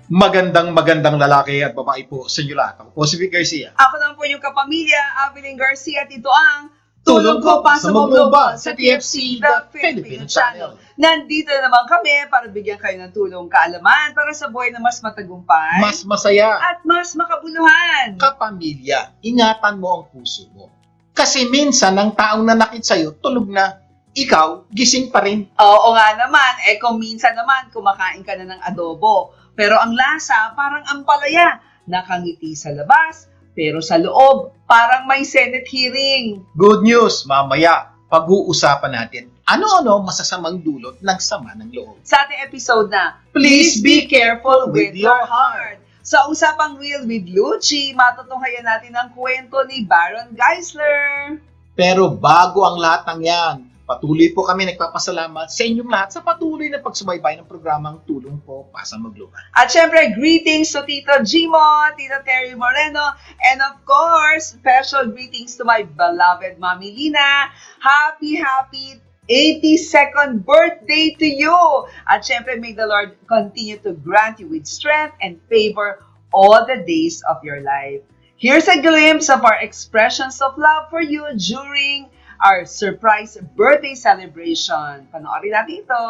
Magandang lalaki at babae po sa inyo lahat. Ako po si Vic Garcia. Ako naman po yung kapamilya, Abilene Garcia, at ito ang Tulong ko pa sa mga global sa TFC, The Filipino Channel. Nandito na naman kami para bigyan kayo ng tulong kaalaman para sa buhay na mas matagumpay Mas masaya. at mas makabuluhan. Kapamilya, ingatan mo ang puso mo. Kasi minsan ang taong nanakit sa'yo, tulog na. Ikaw, gising pa rin. Oo nga naman, kung minsan naman kumakain ka na ng adobo, pero ang lasa parang ampalaya, nakangiti sa labas, pero sa loob parang may Senate hearing. Good news, mamaya, pag-uusapan natin ano-ano masasamang dulot ng sama ng loob. Sa ating episode na, Please be careful with your heart. Sa usapang Real with Lucci, matutunghayan natin ang kwento ni Baron Geisler. Pero bago ang lahat ng yan, patuloy po kami nagpapasalamat sa inyong lahat sa patuloy na pagsubaybay ng programang Tulong Po Pa Sa Magloban. At syempre, greetings to Tito Jimo, Tito Terry Moreno, and of course, special greetings to my beloved Mami Lina. Happy 82nd birthday to you! At syempre, may the Lord continue to grant you with strength and favor all the days of your life. Here's a glimpse of our expressions of love for you during our surprise birthday celebration. Panoorin natin ito.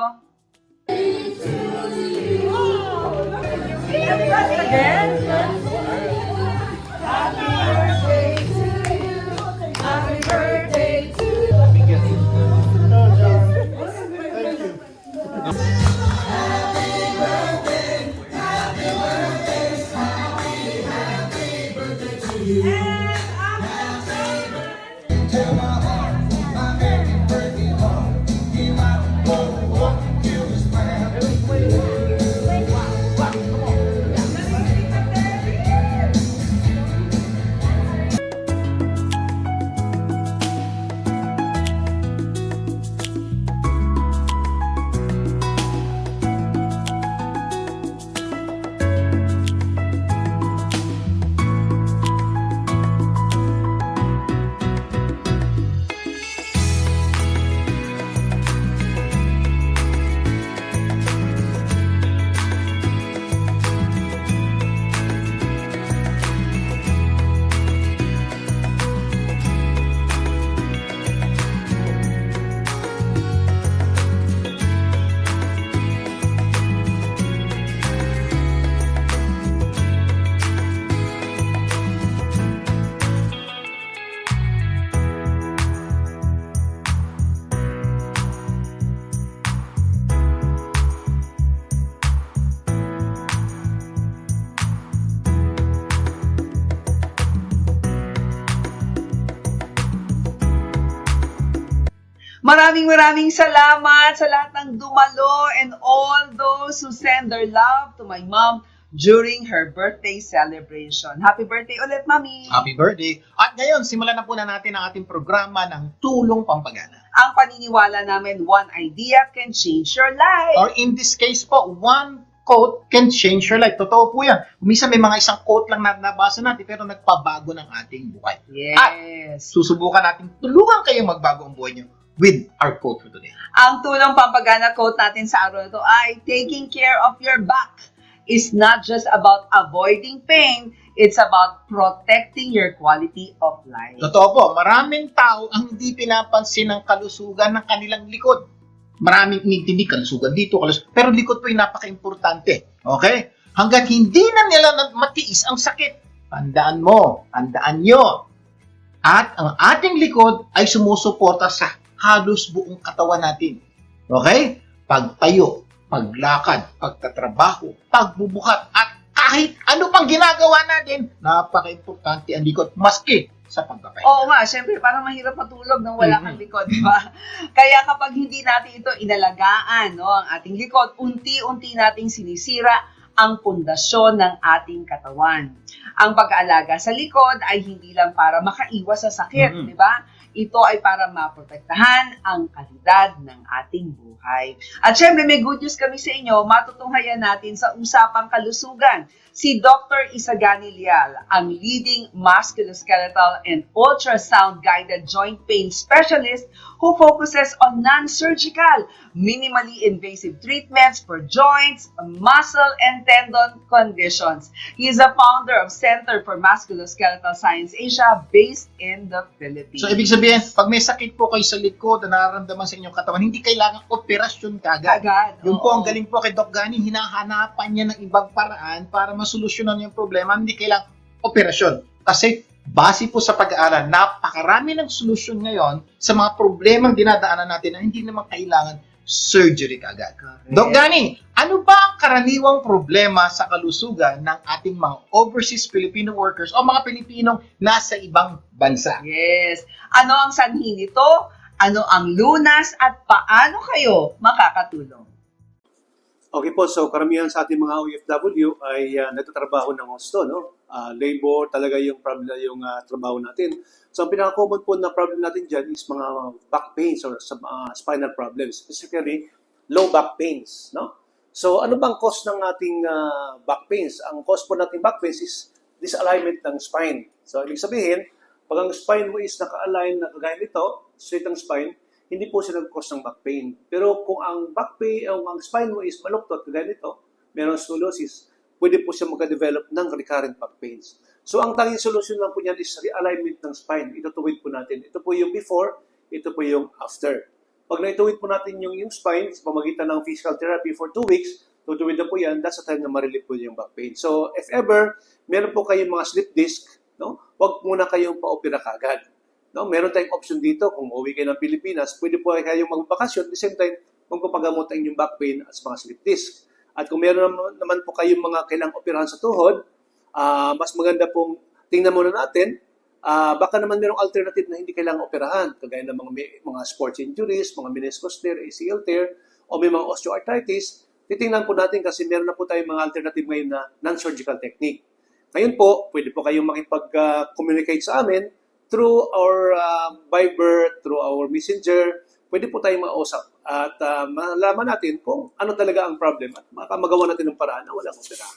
Maraming salamat sa lahat ng dumalo and all those who send their love to my mom during her birthday celebration. Happy birthday ulit, Mami! Happy birthday! At ngayon, simulan na po na natin ang ating programa ng Tulong Pampagana. Ang paniniwala namin, one idea can change your life. Or in this case po, one quote can change your life. Totoo po yan. Minsan may mga isang quote lang na nabasa natin pero nagpabago ng ating buhay. Yes. Susubukan natin tulungan kayong magbago ang buhay nyo with our quote for today. Ang tulong pampagana quote natin sa araw na ito ay, taking care of your back is not just about avoiding pain, it's about protecting your quality of life. Totoo po, maraming tao ang hindi pinapansin ang kalusugan ng kanilang likod. Maraming hindi kalusugan dito, pero likod po yung napaka-importante. Okay? Hanggang hindi na nila matiis ang sakit. Tandaan mo, tandaan nyo. At ang ating likod ay sumusuporta sa halos buong katawan natin. Okay? Pagtayo, paglakad, pagtatrabaho, pagbubuhat, at kahit ano pang ginagawa natin, napaka-importante ang likod, maski sa pagpapahinga. Oo nga, syempre, parang mahirap matulog nang wala kang likod, di ba? Kaya kapag hindi natin ito inalagaan, no, ang ating likod, unti-unti nating sinisira ang pundasyon ng ating katawan. Ang pag-aalaga sa likod ay hindi lang para makaiwas sa sakit, di ba? Ito ay para maprotektahan ang kalidad ng ating buhay. At syempre, may good news kami sa inyo, matutunghayan natin sa usapang kalusugan. Si Dr. Isagani Lial, ang leading musculoskeletal and ultrasound-guided joint pain specialist who focuses on non-surgical, minimally invasive treatments for joints, muscle, and tendon conditions. He is the founder of Center for Musculoskeletal Science Asia based in the Philippines. So, ibig sabihin, pag may sakit po kayo sa likod na nararamdaman sa inyong katawan, hindi kailangan operasyon kagad. Yung po, ang galing po kay Doc Gani, hinahanapan niya ng ibang paraan para masolusyonan yung problema. Hindi kailangan operasyon. Kasi, base po sa pag-aaral, napakarami ng solusyon ngayon sa mga problemang dinadaanan natin na hindi naman kailangan surgery kagad. Doc Gani, ano ba ang karaniwang problema sa kalusugan ng ating mga overseas Filipino workers o mga Pilipinong nasa ibang bansa? Yes. Ano ang sanhi nito? Ano ang lunas? At paano kayo makakatulong? Okay po, so karamihan sa ating mga OFW ay nagtatrabaho ng husto, no? Labor talaga yung problem, yung trabaho natin. So ang pinaka-common po na problem natin dyan is mga back pains or spinal problems, specifically low back pains, no? So ano bang cause ng ating back pains? Ang cause po nating back pains is disalignment ng spine. So ibig sabihin, pag ang spine mo is naka-align na kagaya nito, straight ang spine, hindi po siya nag-cause ng back pain. Pero kung ang back pain o ang spine mo is maluktot, kagaya nito, meron scoliosis, pwede po siya magka-develop ng recurrent back pains. So ang tanging solution lang po niyan is realignment ng spine. Itutuwid po natin. Ito po yung before, ito po yung after. Pag naituwid po natin yung spine sa pamagitan ng physical therapy for 2 weeks, tutuwid na po yan, that's the time na ma-relieve po yung back pain. So if ever, meron po kayong mga slip disc, no? Huwag muna kayong pa-opera kagad. No, meron tayong option dito, kung uwi kayo ng Pilipinas, pwede po kayong magbakasyon, at the same time, magpapagamot ang inyong back pain at mga slip disc. At kung meron naman po kayong mga kailangang operahan sa tuhod, mas maganda pong tingnan muna natin, baka naman merong alternative na hindi kailangang operahan, kagaya ng mga sports injuries, mga meniscus tear, ACL tear, o may mga osteoarthritis, titingnan po natin kasi meron na po tayong mga alternative ngayon na non-surgical technique. Ngayon po, pwede po kayong makipag-communicate sa amin through our Viber, through our Messenger, pwede po tayong mausap at malaman natin kung ano talaga ang problem at magawa natin ng paraan na walang opera.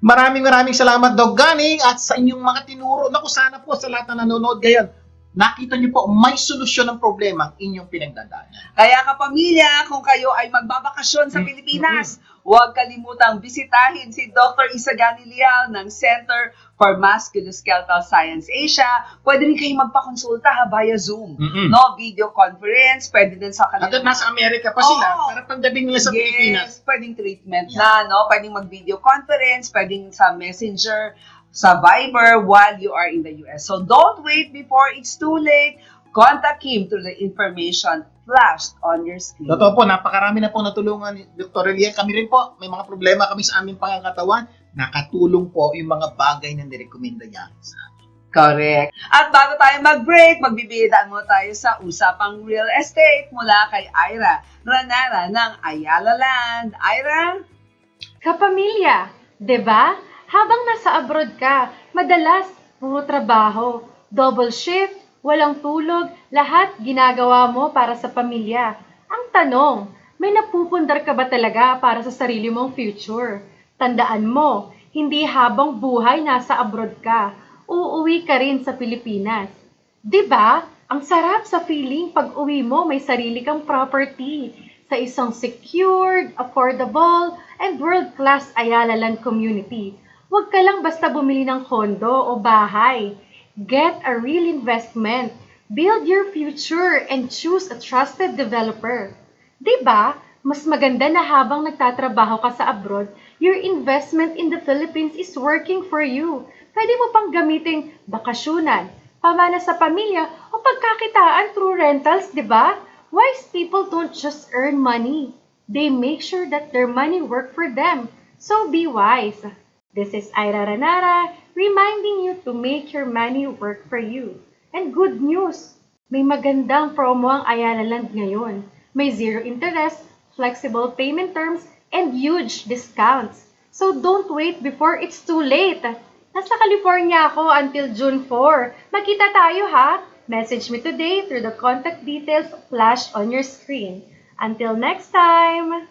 Maraming salamat, Doc Gani, at sa inyong mga tinuro. Naku, sana po sa lahat na nanonood ngayon, nakita niyo po may solusyon ng problema ang inyong pinagdadaanan. Kaya kapamilya, kung kayo ay magbabakasyon sa Pilipinas, huwag kalimutang bisitahin si Dr. Isagani Leal ng Center for Musculoskeletal Science Asia. Pwede rin kayong magpakonsulta via Zoom, no? Video conference, pwede din sa kanila. Hanggang nasa Amerika pa sila, para pagdating nila sa Pilipinas. Pwedeng treatment na, no? Pwedeng mag-video conference, pwedeng sa Messenger, sa Viber while you are in the US. So don't wait before it's too late. Contact him through the information flashed on your screen. Totoo po, napakarami na po natulungan ni Dr. Eliel. Kami rin po, may mga problema kami sa aming pangangatawan. Nakatulong po yung mga bagay na nirekomenda niya sa amin. Correct. At bago tayo mag-break, magbibidaan mo tayo sa Usapang Real Estate mula kay Ira Ranara ng Ayala Land. Ira? Kapamilya, 'di ba? Habang nasa abroad ka, madalas puro trabaho, double shift, walang tulog, lahat ginagawa mo para sa pamilya. Ang tanong, may napupundar ka ba talaga para sa sarili mong future? Tandaan mo, hindi habang buhay nasa abroad ka, uuwi ka rin sa Pilipinas. 'Di ba? Ang sarap sa feeling pag uwi mo may sarili kang property sa isang secured, affordable, and world-class Ayala Land community. Huwag ka lang basta bumili ng kondo o bahay. Get a real investment. Build your future and choose a trusted developer. 'Di ba? Mas maganda na habang nagtatrabaho ka sa abroad, your investment in the Philippines is working for you. Pwede mo pang gamiting bakasyonan, pamana sa pamilya, o pagkakitaan through rentals, 'di ba? Wise people don't just earn money. They make sure that their money work for them. So be wise. This is Ira Ranara, reminding you to make your money work for you. And good news, may magandang promo ang Ayala Land ngayon. May zero interest, flexible payment terms, and huge discounts. So don't wait before it's too late. Nasa California ako until June 4. Magkita tayo ha! Message me today through the contact details flashed on your screen. Until next time!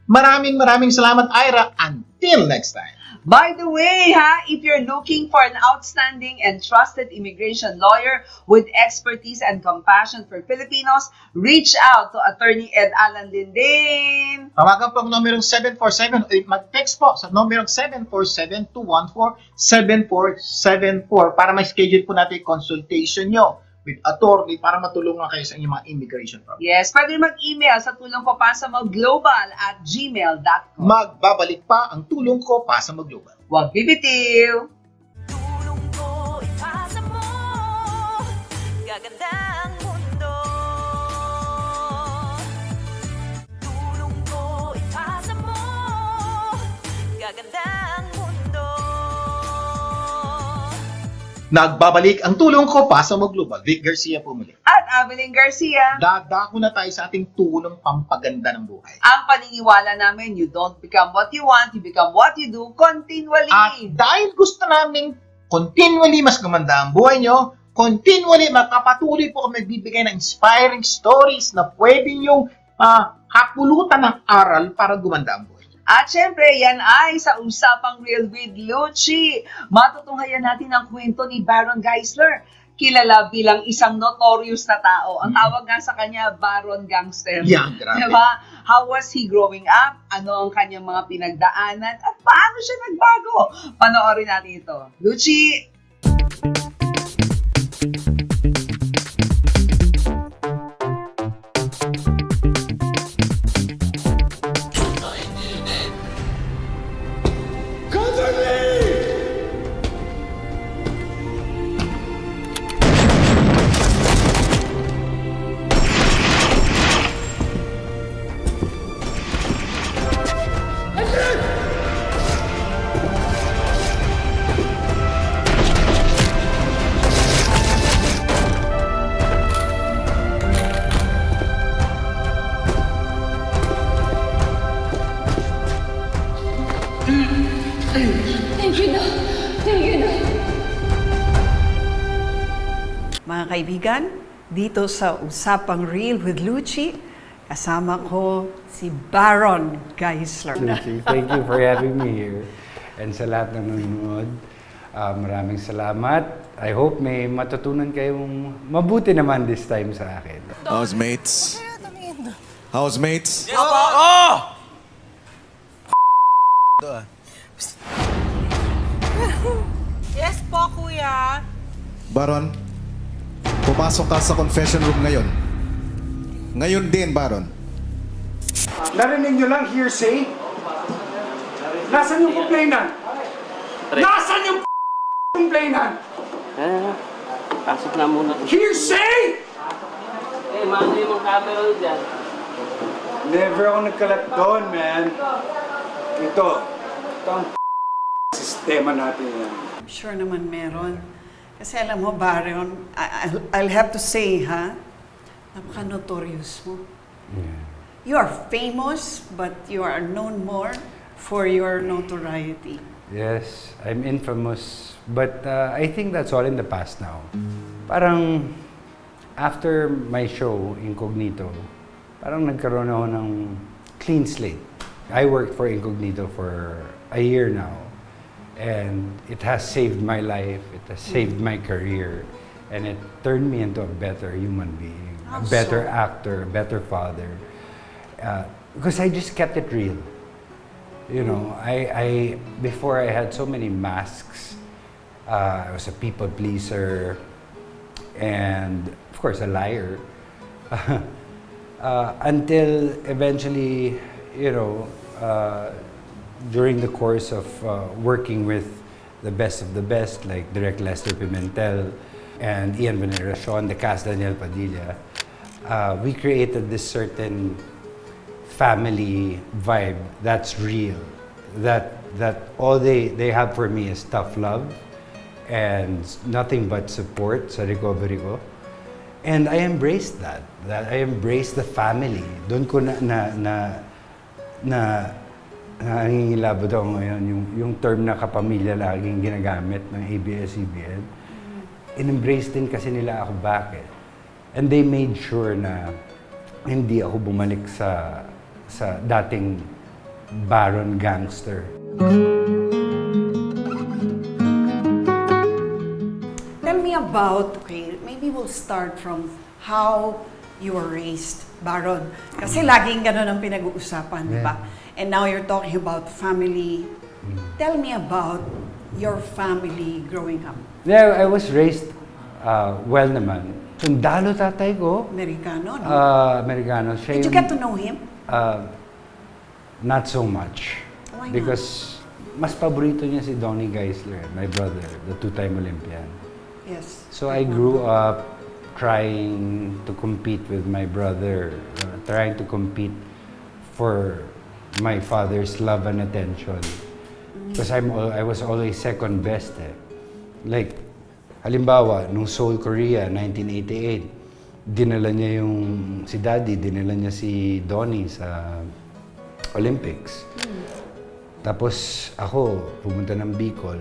Maraming salamat, Ira. Until next time. By the way, if you're looking for an outstanding and trusted immigration lawyer with expertise and compassion for Filipinos, reach out to Attorney Ed Alan Lindin. Tawagan po ang numerong 747 o mag-text po sa numerong 747-214-7474 para ma-schedule po natin yung consultation nyo with attorney para matulungan kayo sa inyong mga immigration problem. Yes, pwede mag-email sa tulongkopasamo@global@gmail.com. Magbabalik pa ang tulong ko pa sa Global. Huwag bibitiw! Tulong ko ipasa mo, gaganda ang mundo. Tulong ko ipasa mo, gaganda ang mundo. Nagbabalik ang tulong ko pa sa Global. Vic Garcia po muli. At Evelyn Garcia. Dadako na tayo sa ating tulong pampaganda ng buhay. Ang paniniwala namin, you don't become what you want, you become what you do continually. At dahil gusto namin continually mas gumanda ang buhay nyo, continually magpapatuloy po kami bibigay ng inspiring stories na pwede nyong kapulutan ng aral para gumanda ang buhay. At syempre, yan ay sa Usapang Real with Lucci. Matutunghayan natin ang kwento ni Baron Geisler. Kilala bilang isang notorious na tao. Ang tawag nga sa kanya, Baron Gangster. Yan, grabe. Diba? How was he growing up? Ano ang kanyang mga pinagdaanan? At paano siya nagbago? Panoorin natin ito. Lucci! Mga kaibigan, dito sa Usapang Real with Lucci, kasama ko si Baron Geisler. Lucy, thank you for having me here. And sa lahat ng nanonood, maraming salamat. I hope may matutunan kayong mabuti naman this time sa akin. Housemates? Housemates? Yes po, kuya. Baron, pumasok ka sa confession room ngayon. Ngayon din, Baron. Narinig nyo lang hearsay? Nasaan yung complainant? Nasaan yung complainant? Pasok na muna. Hearsay! Mano yung mga camera dyan. Never ako nagkalat doon, man. Ito ang sistema natin yan. I'm sure naman meron. Kasi alam mo, Baron, I'll have to say, napaka-notorious mo. Yeah. You are famous, but you are known more for your notoriety. Yes, I'm infamous. But I think that's all in the past now. Parang after my show, Incognito, parang nagkaroon ako ng clean slate. I worked for Incognito for a year now. And it has saved my life, it has saved my career, and it turned me into a better human being, a better actor, a better father. Because I just kept it real. You know, I before I had so many masks. I was a people pleaser, and of course a liar. Until eventually, you know, during the course of working with the best of the best, like Direk Lester Pimentel and Ian Veneracion, the cast Daniel Padilla, we created this certain family vibe that's real. That all they have for me is tough love and nothing but support sa recovery ko. And I embraced that. I embraced the family. Doon ko nangingilabot ako ngayon, yung term na kapamilya laging ginagamit ng ABS-CBN. In-embrace din kasi nila ako bakit. And they made sure na hindi ako bumalik sa dating Baron Gangster. about, okay, maybe we'll start from how you were raised, Baron. Kasi laging ganun ang pinag-uusapan, di ba? And now you're talking about family. Tell me about your family growing up. Yeah, I was raised well naman. Sundalo tatay ko. Americano, no? Americano. Siya Did you yung- get to know him? Not so much. Why not? Because mas paborito niya si Donnie Geisler, my brother, the two-time Olympian. Yes. So I grew up trying to compete with my brother, trying to compete for my father's love and attention. Because I was always second best eh. Like, halimbawa, nung Seoul, Korea, 1988, dinala niya si Daddy, dinala niya si Donnie sa Olympics. Tapos ako, pumunta ng Bicol,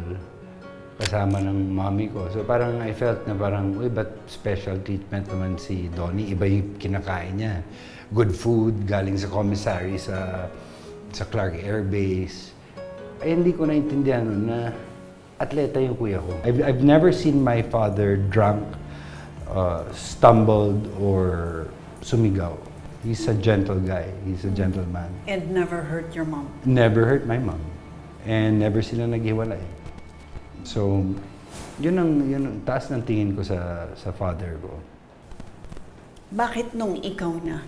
kasama ng mommy ko. So parang I felt na parang, uy, ba't special treatment naman si Donnie? Iba yung kinakain niya. Good food, galing sa commissary sa Clark Air Base. Ay, hindi ko naintindihan nun na atleta yung kuya ko. I've never seen my father drunk, stumbled, or sumigaw. He's a gentle guy. He's a gentleman. And never hurt your mom. Never hurt my mom. And never sila naghiwalay. So, yun ang taas ng tingin ko sa father ko. Bakit nung ikaw na,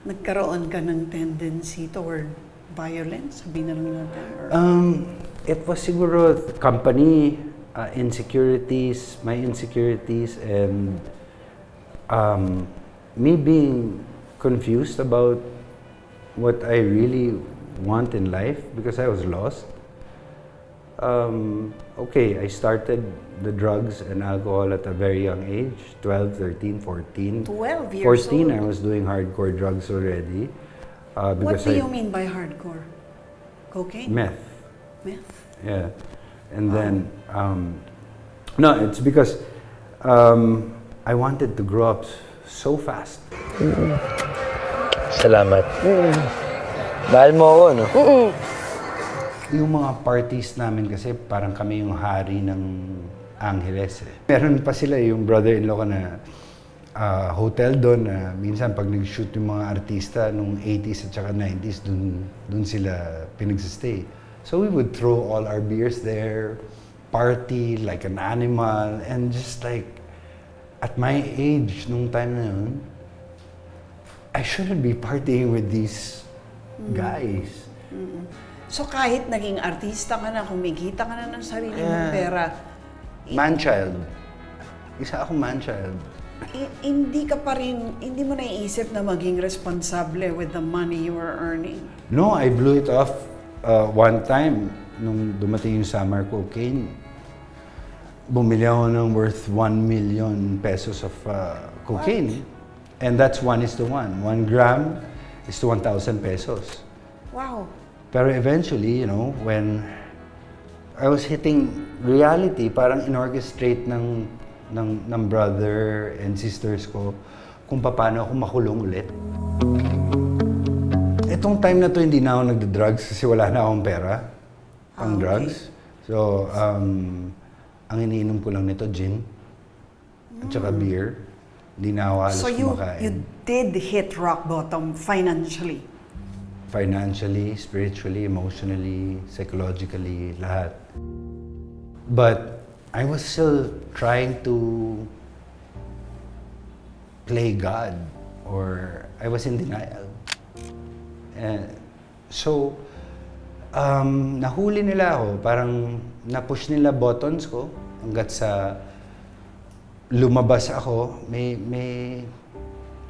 nagkaroon ka ng tendency toward violence? Sabihin na lang natin. Or... It was siguro company, insecurities, my insecurities, and me being confused about what I really want in life because I was lost. Okay, I started the drugs and alcohol at a very young age, 12, 13, 14. 12 years 14, I old. was doing hardcore drugs already. What Because do you mean by hardcore? Cocaine? Meth. Meth? Yeah. And then, no, it's because I wanted to grow up so fast. Salamat. Mahal mo ako, no? Yung mga parties namin kasi parang kami yung hari ng Angeles eh. Meron pa sila yung brother-in-law ko na hotel doon na minsan pag nag-shoot yung mga artista nung 80s at saka 90s, dun sila pinagsistay. So we would throw all our beers there, party like an animal, and just like, at my age, nung time na yun, I shouldn't be partying with these guys. So kahit naging artista ka na, kumikita ka na ng sarili mong pera, Man-child. Isa akong man-child. hindi ka pa rin, hindi mo naiisip na maging responsable with the money you were earning? No, I blew it off one time nung dumating yung summer cocaine. Bumili ako ng worth 1 million pesos of cocaine. And that's 1:1. 1 gram is to 1,000 pesos. Wow. Pero eventually, you know, when I was hitting reality, parang in-orchestrate ng brother and sisters ko kung paano ako makulong ulit. Itong time na to, hindi na ako nagda-drugs kasi wala na akong pera pang drugs. So, ang iniinom ko lang nito, gin at saka beer. Hindi na ako halos So kumakain. you did hit rock bottom financially? Financially, spiritually, emotionally, psychologically, lahat. But I was still trying to play God, or I was in denial. And so, nahuli nila ako, parang na-push nila buttons ko hanggat sa lumabas ako. May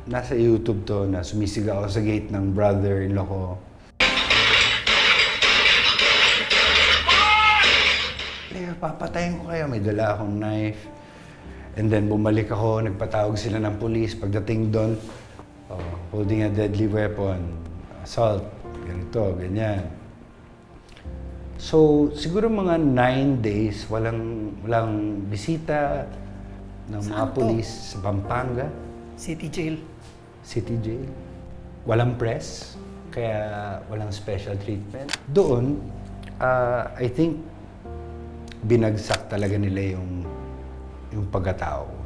nasa YouTube to na sumisigaw ako sa gate ng brother-in-law ko. Leo, papatayin ko kayo. May dala akong knife. And then bumalik ako, nagpatawag sila ng police. Pagdating doon, holding a deadly weapon, assault, ganito, ganyan. So, siguro mga 9 days, walang bisita ng mga Saan to? police sa Pampanga. City jail? City jail. Walang press, kaya walang special treatment. Doon, I think, binagsak talaga nila yung pagkatao ko.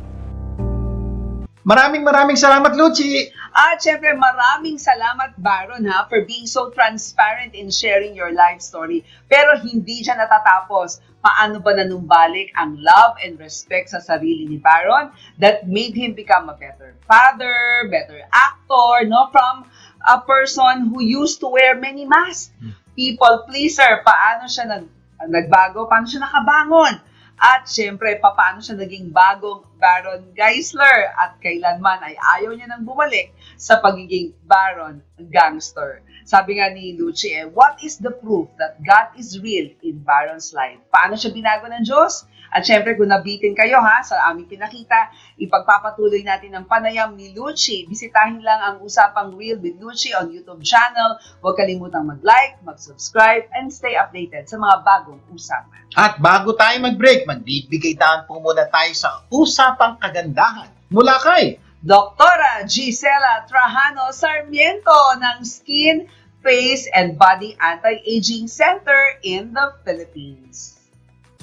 Maraming salamat, Luchi. At syempre, maraming salamat, Baron, for being so transparent in sharing your life story. Pero hindi dyan natatapos. Paano ba nanumbalik ang love and respect sa sarili ni Baron that made him become a better father, better actor, no? From a person who used to wear many masks. People pleaser, paano siya nagbago, paano siya nakabangon? At syempre, paano siya naging bagong Baron Geisler at kailanman ay ayaw niya nang bumalik sa pagiging Baron Gangster. Sabi nga ni Luchi, what is the proof that God is real in Baron's life? Paano siya binago ng Diyos? At syempre, kung nabitin kayo sa aming pinakita, ipagpapatuloy natin ang panayam ni Luchi. Bisitahin lang ang Usapang Real with Luchi on YouTube channel. Huwag kalimutang mag-like, mag-subscribe, and stay updated sa mga bagong usapan. At bago tayo mag-break, magbibigay daan po muna tayo sa Usapang Kagandahan. Mula kay Doktora Gisela Trajano Sarmiento ng Skin, Face, and Body Anti-Aging Center in the Philippines.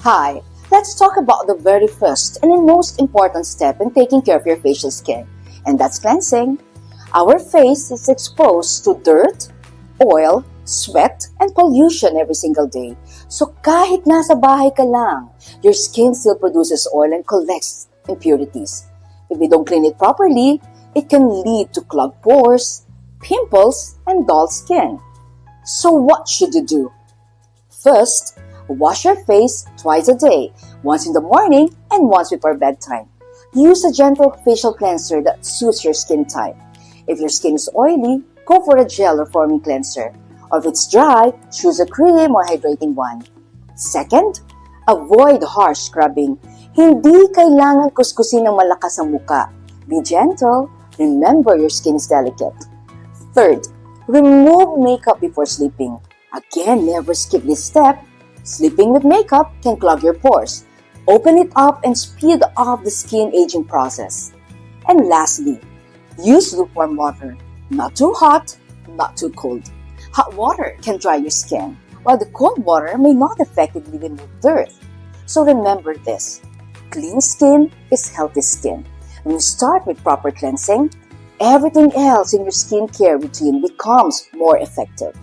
Hi, let's talk about the very first and the most important step in taking care of your facial skin, and that's cleansing. Our face is exposed to dirt, oil, sweat, and pollution every single day. So kahit nasa bahay ka lang, your skin still produces oil and collects impurities. If we don't clean it properly, it can lead to clogged pores, pimples, and dull skin. So what should you do? First, wash your face twice a day, once in the morning and once before bedtime. Use a gentle facial cleanser that suits your skin type. If your skin is oily, go for a gel or foaming cleanser. Or if it's dry, choose a cream or hydrating one. Second, avoid harsh scrubbing. Hindi kailangan kuskusin ng malakas ang muka. Be gentle. Remember your skin is delicate. Third, remove makeup before sleeping. Again, never skip this step. Sleeping with makeup can clog your pores, open it up, and speed up the skin aging process. And lastly, use lukewarm water. Not too hot, not too cold. Hot water can dry your skin, while the cold water may not effectively remove dirt. So remember this. Clean skin is healthy skin. When you start with proper cleansing, everything else in your skincare routine becomes more effective.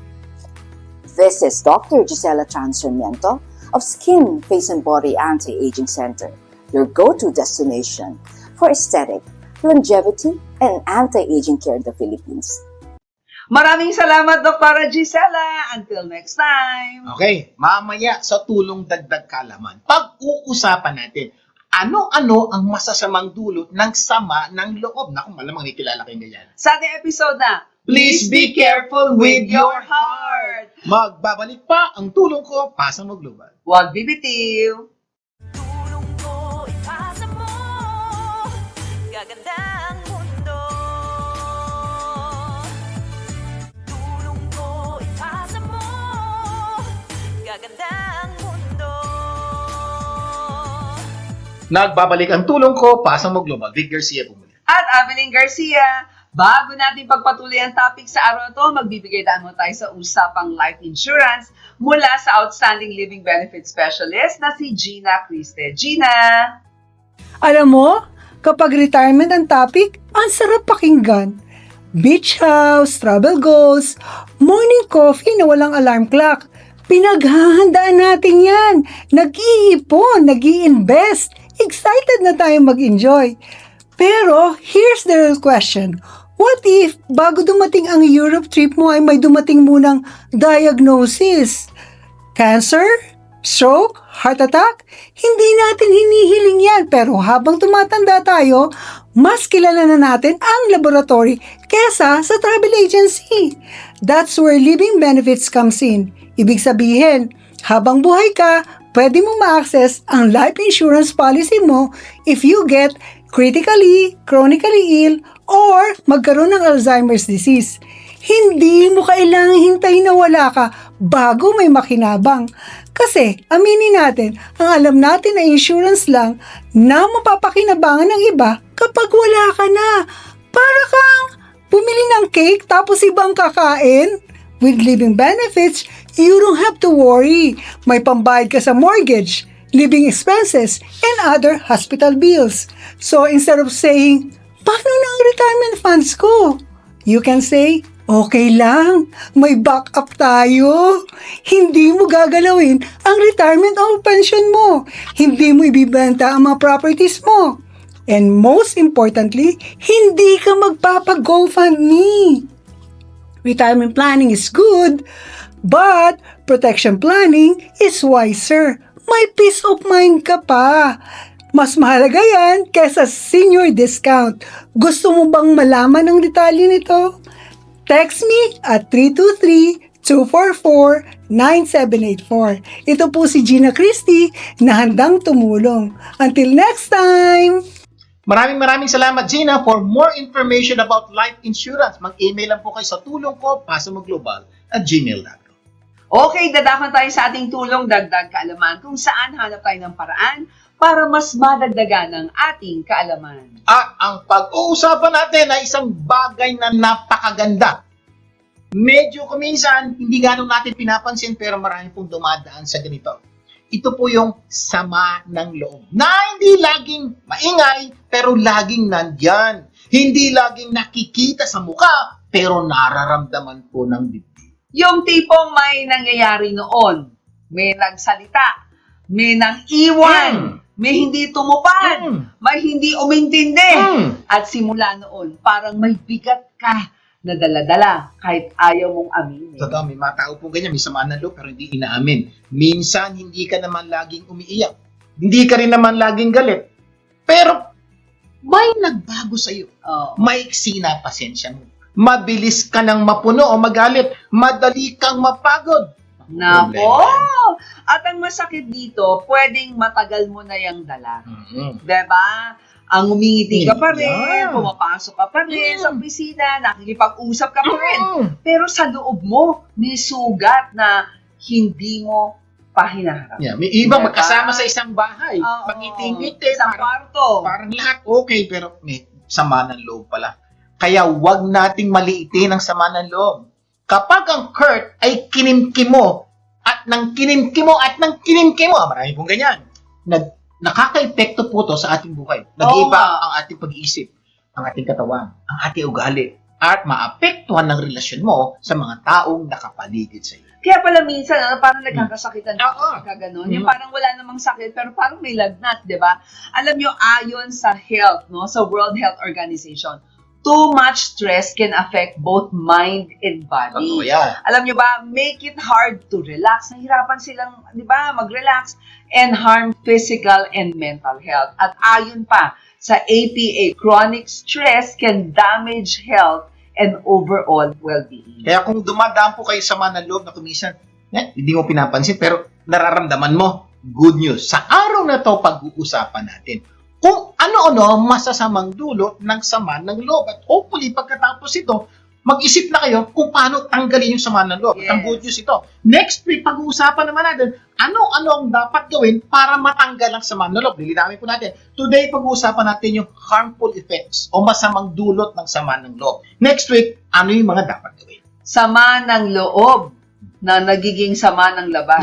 This is Dr. Gisela Sarmiento of Skin, Face, and Body Anti-Aging Center, your go-to destination for aesthetic, longevity, and anti-aging care in the Philippines. Maraming salamat, Dr. Gisela. Until next time. Okay, mamaya sa tulong dagdag kalaman, pag-uusapan natin ano-ano ang masasamang dulot ng sama ng loob. Naku, malamang nakilala kayo ganyan. Sa ating episode na, Please be careful with your heart. Magbabalik pa ang tulong ko, pasang maglubad. Huwag bibitiw. Tulong ko ipasa mo, gaganda ang mundo. Tulong ko ipasa mo, gaganda ang mundo. Nagbabalik ang tulong ko, pasang maglubad. Vic Garcia pumuli. At Evelyn Garcia. Bago natin pagpatuloy ang topic sa araw na ito, magbibigay daan mo tayo sa usapang life insurance mula sa Outstanding Living Benefit Specialist na si Gina Criste. Gina! Alam mo, kapag retirement ang topic, ang sarap pakinggan. Beach house, travel goals, morning coffee na walang alarm clock. Pinaghahandaan natin yan. Nag-iipon, nag-i-invest. Excited na tayong mag-enjoy. Pero, here's the real question. What if, bago dumating ang Europe trip mo ay may dumating munang diagnosis? Cancer? Stroke? Heart attack? Hindi natin hinihiling yan, pero habang tumatanda tayo, mas kilala na natin ang laboratory kesa sa travel agency. That's where living benefits comes in. Ibig sabihin, habang buhay ka, pwede mong ma-access ang life insurance policy mo if you get critically, chronically ill, or magkaroon ng Alzheimer's disease. Hindi mo kailangang hintayin na wala ka bago may makinabang. Kasi, aminin natin, ang alam natin na insurance lang na mapapakinabangan ng iba kapag wala ka na. Para kang bumili ng cake tapos ibang kakain. With living benefits, you don't have to worry. May pambayad ka sa mortgage, living expenses, and other hospital bills. So instead of saying, paano na ang retirement funds ko? You can say, okay lang, may backup tayo. Hindi mo gagalawin ang retirement o pension mo. Hindi mo ibibenta ang mga properties mo. And most importantly, hindi ka magpapag-GoFundMe. Retirement planning is good, but protection planning is wiser. May peace of mind ka pa. Mas mahalaga yan kesa senior discount. Gusto mo bang malaman ang detalye nito? Text me at 323-244-9784. Ito po si Gina Christie na handang tumulong. Until next time! Maraming salamat, Gina. For more information about life insurance, mag-email lang po kayo sa tulongko@gmail.com. Okay, dadakan tayo sa ating tulong dagdag kaalaman kung saan hanap tayo ng paraan para mas madagdagan ang ating kaalaman. At ang pag-uusapan natin ay isang bagay na napakaganda. Medyo kuminsan, hindi ganun natin pinapansin pero marami pong dumadaan sa ganito. Ito po yung sama ng loob. Na hindi laging maingay pero laging nandyan. Hindi laging nakikita sa mukha pero nararamdaman po ng dibdib. Yung tipong may nangyayari noon, may nagsalita, may nang-iwan, may hindi tumupad, may hindi umintindi. At simula noon, parang may bigat ka na dala-dala kahit ayaw mong aminin. Totoo, may mga tao po ganyan, may sama ng loob pero hindi inaamin. Minsan, hindi ka naman laging umiiyak. Hindi ka rin naman laging galit. Pero, may nagbago sa'yo. Maiksi na pasensya mo. Mabilis ka nang mapuno o magalit. Madali kang mapagod. Nako! At ang masakit dito, pwedeng matagal mo na yung dala. Diba? Ang umingiti ka pa rin, pumapasok ka pa rin sa opisina, nakikipag-usap ka pa rin. Pero sa loob mo, may sugat na hindi mo pa hinaharap. Yeah, may ibang magkasama sa isang bahay. Pangiti-ngiti. Sa kwarto. Parang lahat okay, pero may sama ng loob pala. Kaya wag nating maliitin ang sama ng loob. Kapag ang Kurt ay kinimkim mo, at nang kinimkim mo, marami pong ganyan. Nakaka-epekto po to sa ating buhay. Nag-iiba ang ating pag-iisip, ang ating katawan, ang ating ugali, at maapektuhan ng relasyon mo sa mga taong nakapaligid sa iyo. Kaya pala minsan, parang nagkakasakitan ka ganun. Yung parang wala namang sakit, pero parang may lagnat, di ba? Alam nyo, ayon sa health, no, sa World Health Organization, too much stress can affect both mind and body. Alam nyo ba, make it hard to relax. Nahirapan silang, di ba, mag-relax and harm physical and mental health. At ayon pa sa APA, chronic stress can damage health and overall well-being. Kaya kung dumadaan po kayo sa sama ng loob na kumisan, hindi mo pinapansin pero nararamdaman mo, good news. Sa araw na to, pag-uusapan natin kung ano-ano masasamang dulot ng sama ng loob. At hopefully, pagkatapos ito, mag-isip na kayo kung paano tanggalin yung sama ng loob. At ang good news ito. Next week, pag-uusapan naman natin, ano-ano ang dapat gawin para matanggal ang sama ng loob. Lilinawin po natin. Today, pag-uusapan natin yung harmful effects o masamang dulot ng sama ng loob. Next week, ano yung mga dapat gawin? Sama ng loob na nagiging sama ng labas.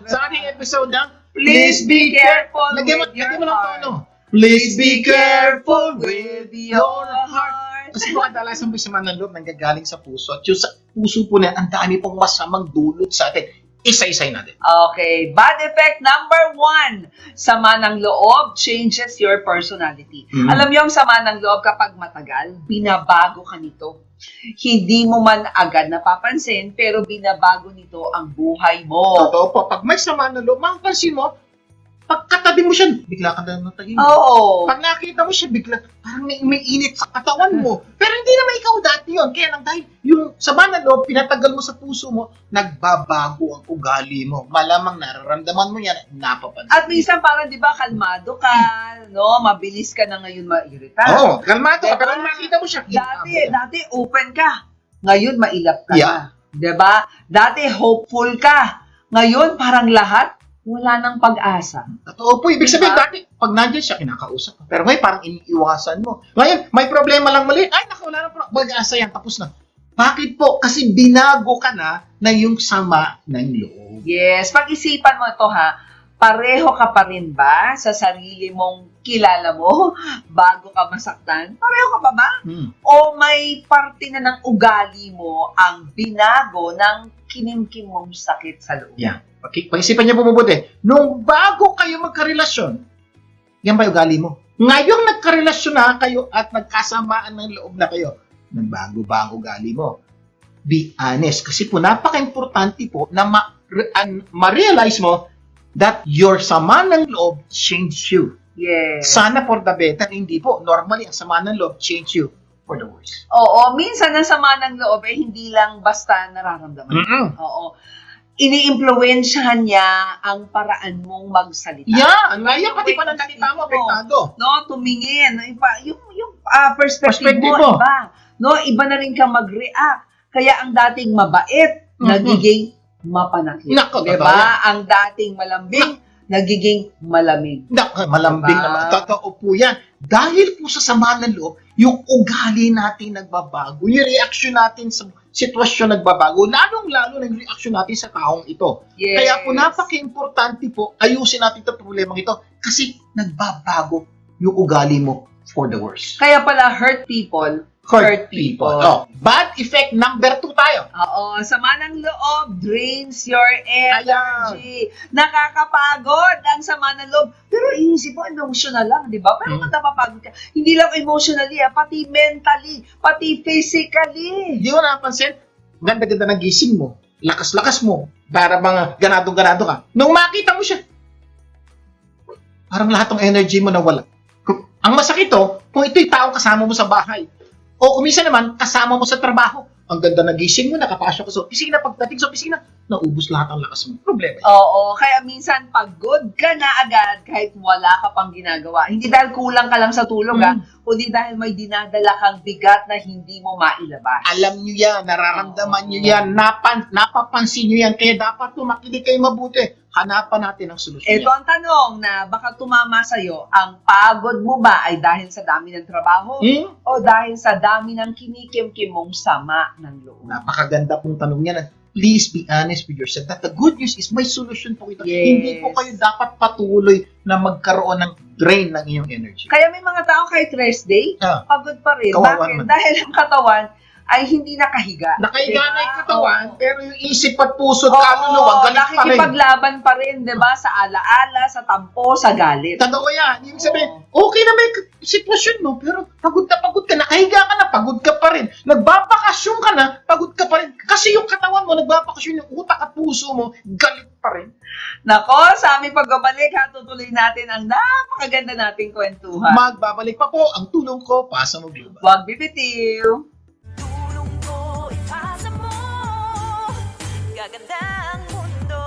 Sa ating episode ng Please be careful with your tono. heart. Please be careful with your heart. Kasi po kadalasan po yung sama ng loob nanggagaling sa puso. At yung sa puso po na ang dami pong masamang dulot sa atin. Isa-isay natin. Okay. Bad effect number 1. Sama ng loob changes your personality. Alam niyo ang sama ng loob kapag matagal, binabago ka nito. Hindi mo man agad napapansin, pero binabago nito ang buhay mo. Totoo po. Pag may sama ng loob, mapapansin mo, pagkatabi mo siya, bigla ka na natahimik. Pag nakita mo siya, bigla, parang may init sa katawan mo. Pero hindi naman ikaw dati yun. Kaya lang dahil yung sama ng loob, pinatagal mo sa puso mo, nagbabago ang ugali mo. Malamang nararamdaman mo yan, napapansin. At minsan parang, di ba, kalmado ka, no? Mabilis ka na ngayon mairita. Kalmado ka. Pero nakita mo siya. Dati open ka. Ngayon, mailap ka na. Di ba? Dati hopeful ka. Ngayon, parang lahat, wala nang pag-asa. Totoo po. Ibig sabihin, dati, pag nandiyan siya, kinakausap ka. Pero ngayon, parang iniiwasan mo. Ngayon, may problema lang mali. Ay, naku, wala nang pag-asa yan. Tapos na. Bakit po? Kasi binago ka na yung sama ng loob. Yes. Pag-isipan mo ito, ha. pareho ka pa rin ba sa sarili mong kilala mo bago ka masaktan? Pareho ka pa ba? O may parte na ng ugali mo ang binago ng kinimkim mong sakit sa loob? Yeah. Okay, pag-isipan niyo po mabuti. Nung bago kayo magkarelasyon, yan ba yung ugali mo? Ngayong nagkarelasyon na kayo at nagkasamaan ng loob na kayo, nagbago ba ang ugali mo? Be honest. Kasi po, napaka-importante po na ma-realize mo that your sama ng loob changed you. Yes. Sana for the better, hindi po. Normally, ang sama ng loob change you for the worse. Oo, minsan ang sama ng loob hindi lang basta nararamdaman. Oo. Ini-impluwensyahan niya ang paraan mong magsalita. Yeah, ngayon pati pa ng salita mo, apektado. No, tumingin. Iba, yung perspective mo, mo. iba. No, iba na rin kang mag-react. Kaya ang dating mabait, nagiging mapanakit. Nako, diba? totoo yan. Ang dating malambing, nagiging malamig. Malambing Diba? naman. Totoo po yan. Dahil po sa sama ng loob, yung ugali natin nagbabago, yung reaction natin sa sitwasyon nagbabago, lalong-lalo ng reaction natin sa taong ito. Yes. Kaya po napaka-importante po, ayusin natin itong problemang ito kasi nagbabago yung ugali mo for the worse. Kaya pala hurt people. Oh, bad effect number 2 tayo. Oo, sama ng loob drains your energy. Nakakapagod ang sama ng loob. Pero inisip mo, emotional lang, di ba? Pero kung napapagod ka, hindi lang emotionally, pati mentally, pati physically. Di mo napansin? Ganda-ganda ng gising mo. Lakas-lakas mo. Para bang ganadong-ganado ka. Nung makita mo siya, parang lahat ng energy mo nawala. Ang masakit kung ito'y taong kasama mo sa bahay. O kumisa naman, kasama mo sa trabaho. Ang ganda na gising mo, nakapasok ka sa opisina. Pagdating sa opisina, naubos lahat ang lakas mo. Problema yun. Oo, kaya minsan pagod ka na agad kahit wala ka pang ginagawa. Hindi dahil kulang ka lang sa tulog, kundi dahil may dinadala kang bigat na hindi mo mailabas. Alam nyo yan, nararamdaman nyo yan, napapansin nyo yan. Kaya dapat makinig kayo mabuti. Hanapan natin ang solusyon. Ito ang tanong na baka tumama sa'yo, ang pagod mo ba ay dahil sa dami ng trabaho o dahil sa dami ng kinikimkim mong sama ng loob? Napakaganda pong tanong yan. Please be honest with yourself. That the good news is may solution po ito. Yes. Hindi po kayo dapat patuloy na magkaroon ng drain ng inyong energy. Kaya may mga tao kahit rest day, pagod pa rin. Kawawa Bakit? naman. Dahil ang katawan ay hindi nakahiga. Nakahiga Diba? na yung katawan, pero yung isip at puso at Oo, kaluluwa, galit pa rin. nakikipaglaban pa rin, di ba? Sa alaala, sa tampo, sa galit. Totoo yan. Ibig sabihin, okay na may sitwasyon mo, pero pagod ka, nakahiga ka na, pagod ka pa rin. Nagbabakasyon ka na, pagod ka pa rin. Kasi yung katawan mo, nagbabakasyon, yung utak at puso mo, galit pa rin. Nako, sa aming pagbabalik, tutuloy natin ang napakaganda nating kwentuhan. Magbabalik pa po ang tulong ko, Pasa Mo Global. Huwag bibitiw. Tulong ko ipasa mo, gaganda ang mundo.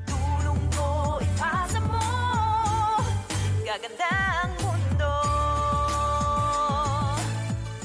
Tulong ko ipasa mo, gaganda ang mundo.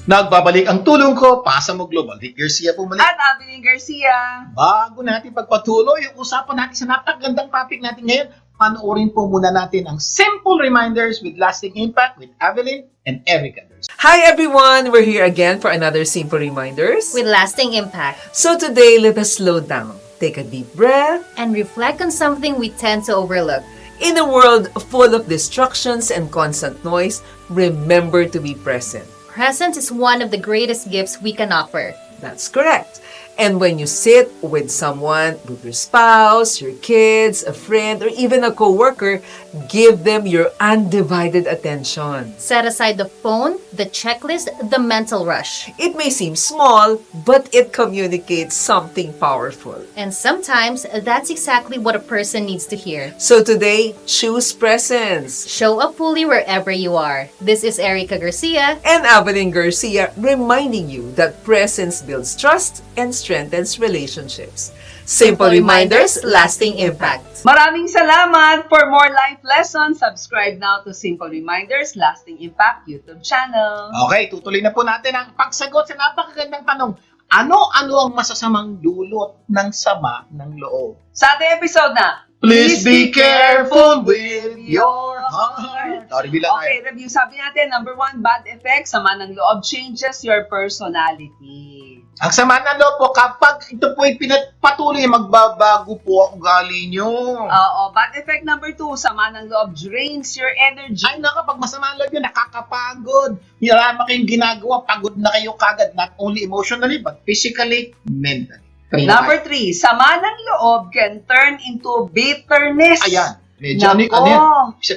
Nagbabalik ang tulong ko, Pasa Mo Global. Rick Garcia po muli. At Abilene Garcia. Bago natin pagpatuloy, yung usapan natin sa napakagandang topic natin ngayon, panoorin po muna natin ang Simple Reminders with Lasting Impact with Evelyn and Erica. Hi everyone! We're here again for another Simple Reminders. With lasting impact. So today, let us slow down, take a deep breath, And reflect on something we tend to overlook. In a world full of distractions and constant noise, remember to be present. Presence is one of the greatest gifts we can offer. That's correct. And when you sit with someone, with your spouse, your kids, a friend, or even a coworker, give them your undivided attention. Set aside the phone, the checklist, the mental rush. It may seem small, but it communicates something powerful. And sometimes, that's exactly what a person needs to hear. So today, choose presence. Show up fully wherever you are. This is Erica Garcia and Evelyn Garcia, reminding you that presence builds trust and strengthens relationships. Simple reminders, lasting impact. Maraming salamat. For more life lessons, subscribe now to Simple Reminders Lasting Impact YouTube channel. Okay, tutuloy na po natin ang pagsagot sa napakagandang tanong. Ano-ano ang masasamang dulot ng sama ng loob? Sa ating episode na, Please be careful with your heart. Okay, review. Sabi natin, number 1, bad effect, sama ng loob changes your personality. Ang sama ng loob po, kapag ito po ay patuloy, magbabago po ang ugali nyo. Oo. Bad effect number 2, sama ng loob drains your energy. Ay naka, pag masama ang loob yun, nakakapagod. Marami kayong ginagawa, pagod na kayo kagad. Not only emotionally, but physically, mentally. Number 3, sama ng loob can turn into bitterness. Ayan. Medyo Nako.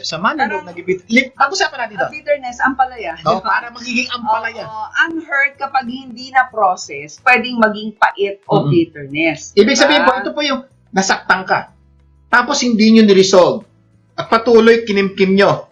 sama ng loob, pag-usapan natin ito. Bitterness, ampalaya. Oh, para magiging ampalaya. Oo, ang hurt kapag hindi na-process, pwedeng maging pait o bitterness. Ibig sabihin po, ito po yung nasaktan ka. Tapos hindi nyo niresolve. At patuloy kinimkim nyo.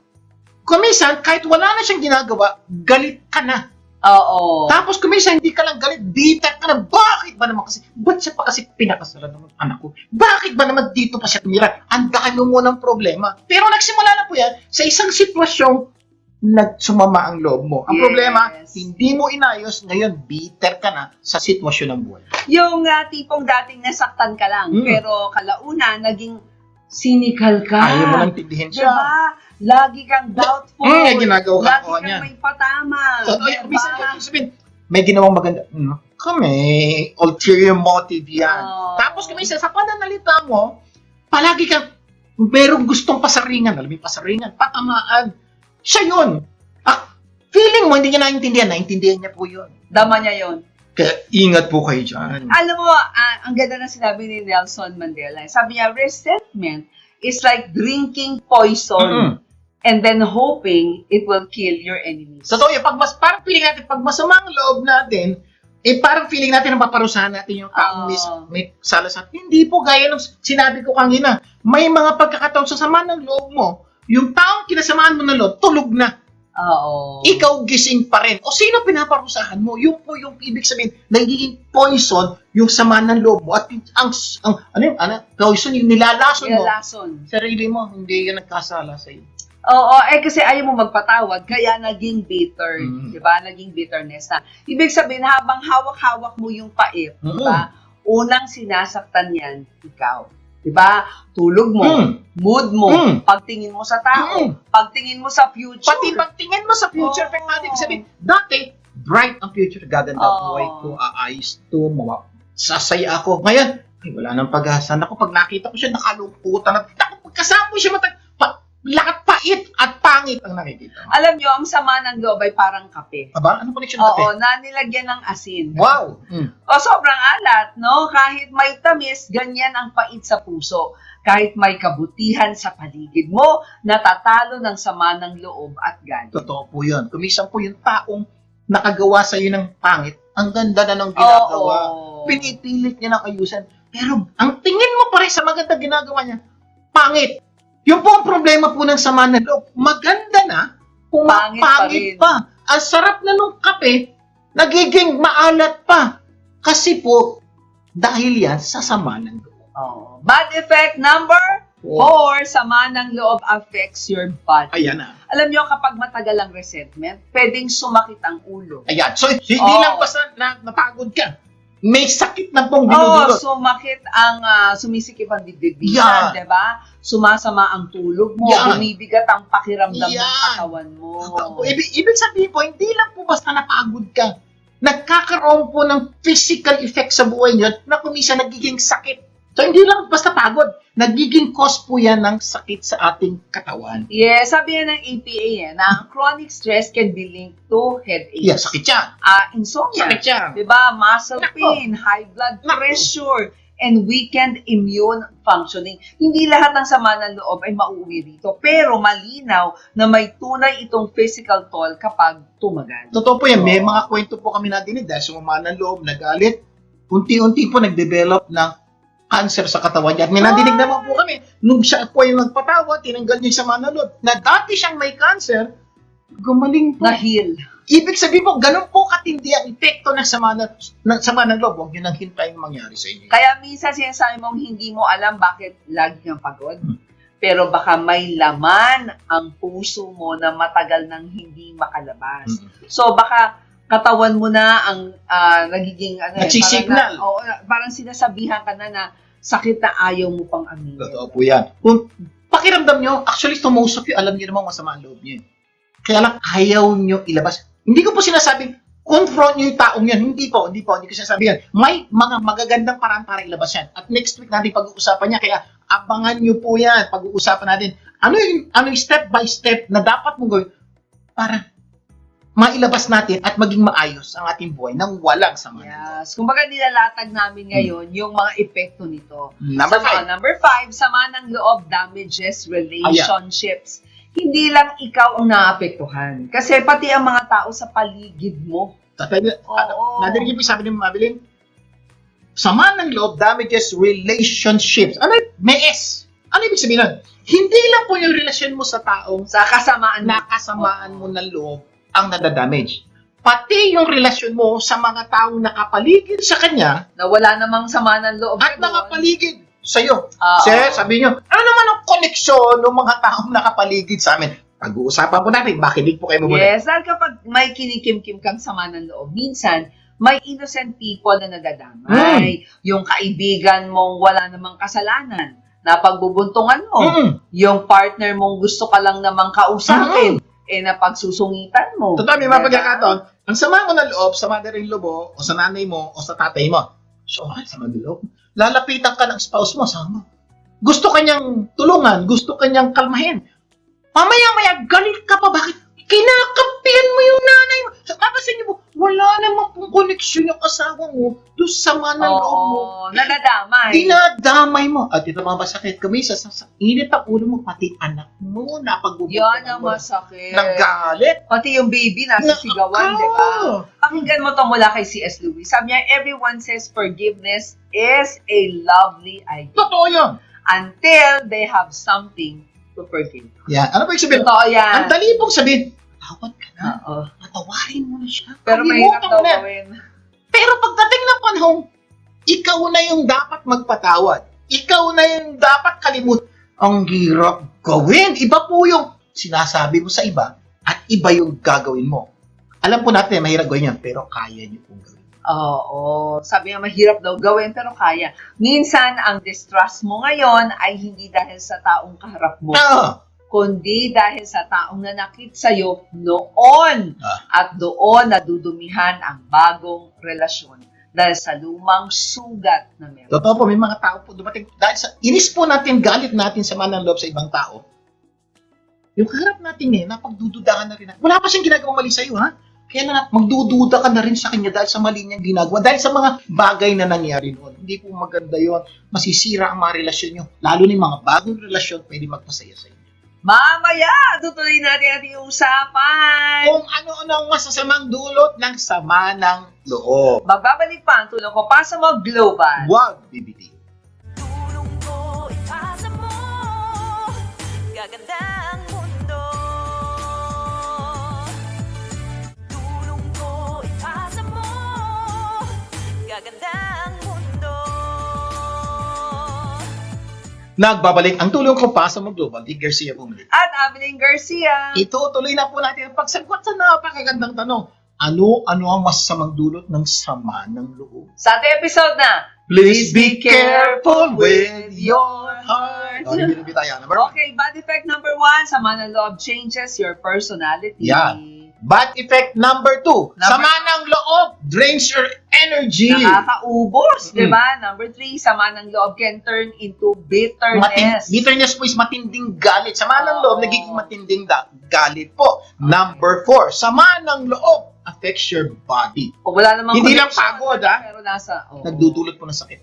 Kumisan, kahit wala na siyang ginagawa, galit ka na. Oo. Tapos kumisan, hindi ka lang galit, bitter ka na. Bakit ba naman kasi? Ba't siya pa kasi pinakasalan ng anak ko? Bakit ba naman dito pa siya tumira? Ang dami mo ng problema. Pero nagsimula na po yan sa isang sitwasyong nagsumama ang loob mo. Ang problema, hindi mo inayos, ngayon bitter ka na sa sitwasyon ng buhay. Yung tipong dating nasaktan ka lang, pero kalauna, naging cynical ka. Ayaw mo nang tindihin siya. Diba? Lagi kang doubtful. Ginagawa Lagi ko kang niya. may patama. So, Diba? sabihin, may ginawang maganda. May ulterior motive yan. Tapos kung sa pananalita mo, palagi kang merong gustong pasaringan. Alam mo yung pasaringan, patamaan. Siya yun. Feeling mo, hindi niya naintindihan niya po yun. Dama niya yun. Kaya ingat po kayo dyan. Alam mo, ang ganda na sinabi ni Nelson Mandela. Sabi niya, resentment is like drinking poison and then hoping it will kill your enemies. Totoo yun. Parang feeling natin, pag masama ang loob natin, parang feeling natin na paparusahan natin yung taong may salasat. Hindi po, gaya ng sinabi ko kanina. May mga pagkakataon sa sama ng loob mo, yung taong kinasamaan mo ng loob, tulog na. Oo. Ikaw gising pa rin. O sino pinaparusahan mo? Yung po yung ibig sabihin, nagiging poison yung sama ng loob mo. At poison yung nilalason mo. Sarili mo, hindi yan nagkasala sa iyo. Oo, kasi ayaw mo magpatawad, kaya naging bitter, di ba? Naging bitterness na. Ibig sabihin, habang hawak-hawak mo yung pait, di ba? Unang sinasaktan yan, ikaw. Di ba? Tulog mo, mood mo, pagtingin mo sa tao, pagtingin mo sa future. Pati pagtingin mo sa future, ibig sabihin, dati, bright ang future, gaganda buhay ko, aayos to, sasaya ako. Ngayon, ay, wala nang pag-asa. Naku, pag nakita ko siya, nakalungkutan. Naku, pagkasama mo siya, lahat pait at pangit ang nakikita. Alam nyo, ang sama ng loob ay parang kape. Aba? Anong connection ng kape? Oo, na nilagyan ng asin. Wow! O sobrang alat, no? Kahit may tamis, ganyan ang pait sa puso. Kahit may kabutihan sa paligid mo, natatalo ng sama ng loob at galit. Totoo po yun. Kumisan po yung taong nakagawa sa iyo ng pangit, ang ganda na ng ginagawa. Pinipilit niya ng ayusan. Pero ang tingin mo pa rin sa maganda ginagawa niya, pangit. Yung po ang problema po ng sama ng loob. Maganda na, kung pangit pa. Ang sarap na nung kape, nagiging maalat pa. Kasi po, dahil yan sa sama ng loob. Bad effect number 4, sama ng loob affects your body. Ayan na. Alam nyo, kapag matagal ang resentment, pwedeng sumakit ang ulo. Ayan. So, hindi lang basta napagod ka. May sakit na pong dinudulot. Sumakit ang sumisikip ang dibdibigan, di ba? Sumasama ang tulog mo, bumibigat ang pakiramdam ng katawan mo. Ibig sabihin po, hindi lang po basta napagod ka. Nagkakaroon po ng physical effect sa buhay niyo na kumisa nagiging sakit. So, hindi lang basta pagod. Nagiging cause po yan ng sakit sa ating katawan. Yes, sabi yan ng APA na chronic stress can be linked to headache. Yes, sakit yan. Insomnia. Sakit yan. Diba? Muscle pain, high blood pressure, and weakened immune functioning. Hindi lahat ng sama ng loob ay mauwi dito. Pero malinaw na may tunay itong physical toll kapag tumagal. Totoo po yan. May mga kwento po kami nadinig dahil sumama ng loob, nagalit. Unti-unti po nag-develop ng cancer sa katawan niya. At may nadinig naman po kami, nung siya po yung nagpatawa, tinanggal niya yung sama ng loob. Na dati siyang may cancer, gumaling po. Na-heal. Ibig sabihin po, ganun po katindi ang epekto ng sama ng loob. Huwag yun ang hintayin mangyari sa inyo. Kaya minsan sinasabi mong hindi mo alam bakit lagi kang pagod. Pero baka may laman ang puso mo na matagal nang hindi makalabas. So baka katawan mo na ang nagiging nagsisignal. Parang sinasabihan ka na sakit na ayaw mo pang aminin. Totoo po yan. Kung pakiramdam nyo, actually tumusok yung alam nyo namang masama ang loob nyo. Kaya lang ayaw nyo ilabas. Hindi ko po sinasabing, confront nyo yung taong yan. Hindi ko sinasabi yan. May mga magagandang paraan para ilabas yan. At next week natin pag-uusapan niya, kaya abangan nyo po yan. Pag-uusapan natin, ano yung step by step na dapat mong gawin para mailabas natin at maging maayos ang ating buhay nang walang sama. Yes. Kumbaga nilalatag namin ngayon yung mga epekto nito. Number 5. Number 5, sama ng loob damages relationships. Hindi lang ikaw ang naapektuhan. Kasi pati ang mga tao sa paligid mo. Nadinig yung sabi ni Mabilin? Sama ng loob damages relationships. Ano? May S. Ano ibig sabihin nun? Hindi lang po yung relasyon mo sa taong sa kasamaan mo ng loob ang nadadamage. Pati yung relasyon mo sa mga taong nakapaligid sa kanya na wala namang sama ng loob at nakapaligid sa'yo. Kasi sabi nyo, ano naman ang koneksyon ng mga taong nakapaligid sa amin? Pag-uusapan po natin, makinig po kayo muna. Yes, dahil kapag may kinikim-kim kang sama ng loob, minsan, may innocent people na nadadamay. Yung kaibigan mong wala namang kasalanan na pagbubuntungan mo. Yung partner mong gusto ka lang namang kausapin. Na pagsusungitan mo. Totoo, may mga pagkakataon, ang sama mo ng loob sa mother-in-law mo, o sa nanay mo, o sa tatay mo. So, sama ng loob. Lalapitan ka ng spouse mo, sama. Gusto kanyang tulungan, gusto kanyang kalmahin. Mamaya-maya, galit ka pa, bakit? Kinakampihan mo yung nanay mo. So, papasin niyo po, wala namang pong koneksyon yung asawa mo doon sa sama ng loob mo. Nadadamay. Dinadamay mo. At ito mga masakit kami, sa init ang ulo mo, pati anak mo, napagbubuntungan yan ang masakit. Nagalit. Pati yung baby nasa sigawan, di ba? Pakinggan mo to mula kay C.S. Lewis. Sabi niya, everyone says forgiveness is a lovely idea. Totoo yun. Until they have something to forgive. Yan. Ano ba yung sabihin? Totoo yan. Ang dali pong sabihin, tawad ka na. Patawarin mo na siya. Pero mahirap daw gawin. Pero pagdating ng panahon, ikaw na yung dapat magpatawad. Ikaw na yung dapat kalimut. Ang hirap gawin. Iba po yung sinasabi mo sa iba at iba yung gagawin mo. Alam po natin, mahirap gawin yan, pero kaya niyo pong gawin. Oo. Sabi nga, mahirap daw gawin, pero kaya. Minsan, ang distrust mo ngayon ay hindi dahil sa taong kaharap mo. Kundi dahil sa taong nanakit sa'yo noon. At doon nadudumihan ang bagong relasyon. Dahil sa lumang sugat na meron. Totoo po, may mga tao po dumating. Dahil sa inis po natin, galit natin sa manang loob sa ibang tao. Yung kaharap natin napagdududahan na rin. Wala pa siyang ginagawang mali sa'yo, ha? Kaya na magdududa ka na rin sa kanya dahil sa mali niyang ginagawa. Dahil sa mga bagay na nangyari noon. Hindi po maganda yon. Masisira ang mga relasyon nyo. Lalo na yung mga bagong relasyon, pwede magpasaya sa inyo. Mamaya, tutuloy natin ating usapan. Kung ano-ano ang masasamang dulot ng sama ng loob. Magbabalik pa ang tulong ko pa sa mga global. Wag BBT. Tulong ko ipasa mo, gaganda ang mundo. Tulong ko ipasa mo, gaganda ang mundo. Nagbabalik ang tulong ko pa sa mga global. Di Garcia po muli. At Abilene Garcia. Itutuloy na po natin ang pagsagot sa napakagandang tanong. Ano ang masasamang dulot ng sama ng loob? Sa ating episode na, Please be careful with your heart. Okay, bad effect number 1, sama ng loob changes your personality. Yeah. Bad effect number 2, sama ng loob drains your energy. Nakakaubos, di ba? Number 3, sama ng loob can turn into bitterness. Bitterness po is matinding galit. Sama ng loob, nagiging matinding galit po. Number 4, sama ng loob affects your body. O wala namang hindi lang pagod, ha? Pero nasa, nagdudulot po ng sakit.